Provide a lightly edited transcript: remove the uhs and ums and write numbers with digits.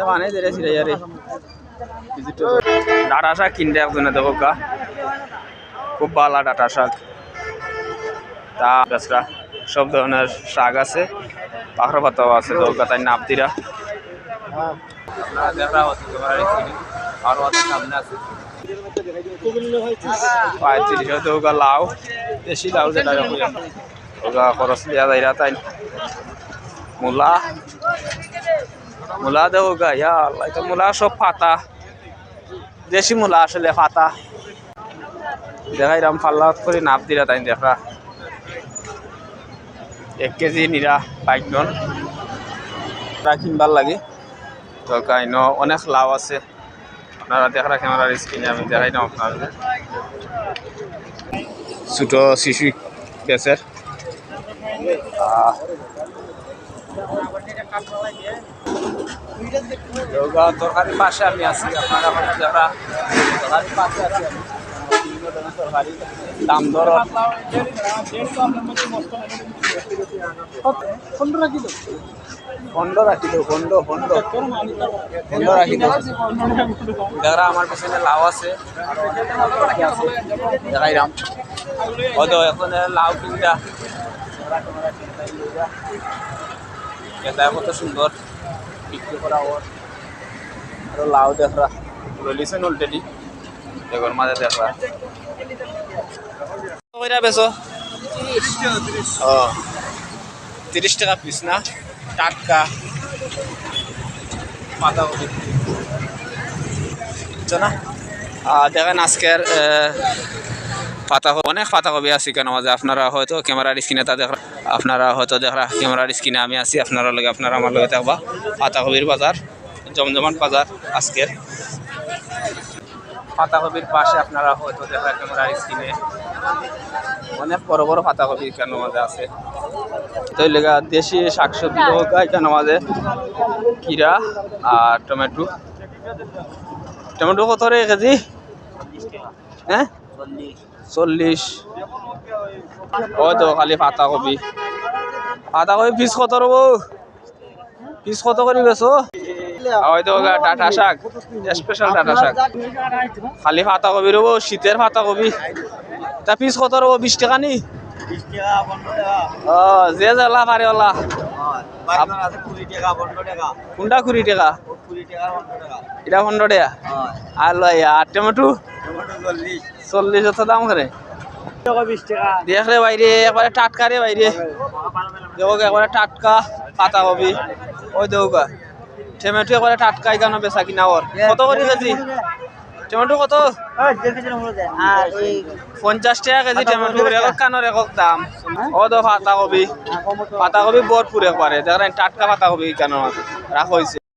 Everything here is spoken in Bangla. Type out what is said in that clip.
মানে দেরে ছিড়ে যারে ডাটা শাক কিনতে একজনে দেবো কা খুব ভালো ডাটা শাক তা বেসরা সব ধরনের শাক আছে পাখরা পাতাও আছে দৌকা তাই নাপতিরা দেখা হচ্ছে আর সামনে আছে 35 দৌকা লাউ দেশি লাউ যেটা ওগা খরচ দেওয়া যায় তাই মূলা মূলা দেবো গা ইয়া আল্লাহ তো মূলা সব পাতা দেশি মূলা আসলে পাতা দেখাইরাম ফাল্লা করে নাপ দিরা তাই দেখা 1 কেজি নিরা 5 টন কিনবার লাগে তো কাইনো অনেক লাভ আছে আপনারা দেখা ক্যামেরার স্ক্রিনে আমি দেখাই না আপনাদের ছোট শিশু বেচের তরকারি পাশে আমি আছি আপনারা যারা তরকারি পাশে আছি তরকারি দাম দর খন্ড রাখি দেব খন্ড রাখি দেব যারা আমার পেছনে লাউ আছে দেখাইরাম হয়তো এখন লাউ কিনটা কত সুন্দর বিক্রি করা ওর আরো লাউ দেখরা রলিছেন অলরেডি এগোর মাঝে দেখরা কইরা বেচো 30 টাকা পিস না টাটকা পাতাকপি না দেখেন আজকের পাতাকপি অনেক পাতাকপি আছে কেন মাঝে আপনারা হয়তো ক্যামেরার স্ক্রিনে তা দেখা আপনারা হয়তো দেখা ক্যামেরার স্ক্রিনে আমি আছি আপনারা লগে আপনারা আমার লগে থাকবা পাতাকপির বাজার জমজমাট বাজার আজকের পাতাকপির পাশে আপনারা হয়তো দেখা ক্যামেরার স্ক্রিনে অনেক বড় বড় পাতাকপি কেন মাঝে আছে তো লেগা দেশি শাকসবজি গাই কেন মাঝে কিরা আর টমেটো কত রে কেজি হ্যাঁ 40 ও তো খালি পাতাকপি পিস কত রবো পিস কত করে বেছো হয়তো ডাটা শাক স্পেশাল ডাটা শাক খালি পাতাকপি রবো শীতের পাতাকপি তা পিস কত রবো 20 টাকা নি যে জ্বালা পারে ওলা কোনটা 20 টাকা এটা 15 টাকা আর লয় আর টমেটো 40 অত দাম করে দেখলে বাইরে একবারে টাটকা রে বাইরে দেখো একবারে টাটকা পাতাকপি ওই দেউকা টমেটো একবারে টাটকা এখানে বেচা কিনা ওর কত করে কেজি টমেটো কত 50 টাকা কেজি টমেটো একক কানোর একক দাম ও তো পাতাকপি ভরপুর একবারে দেখেন টাটকা পাতাকপি কেন রাখা হয়েছে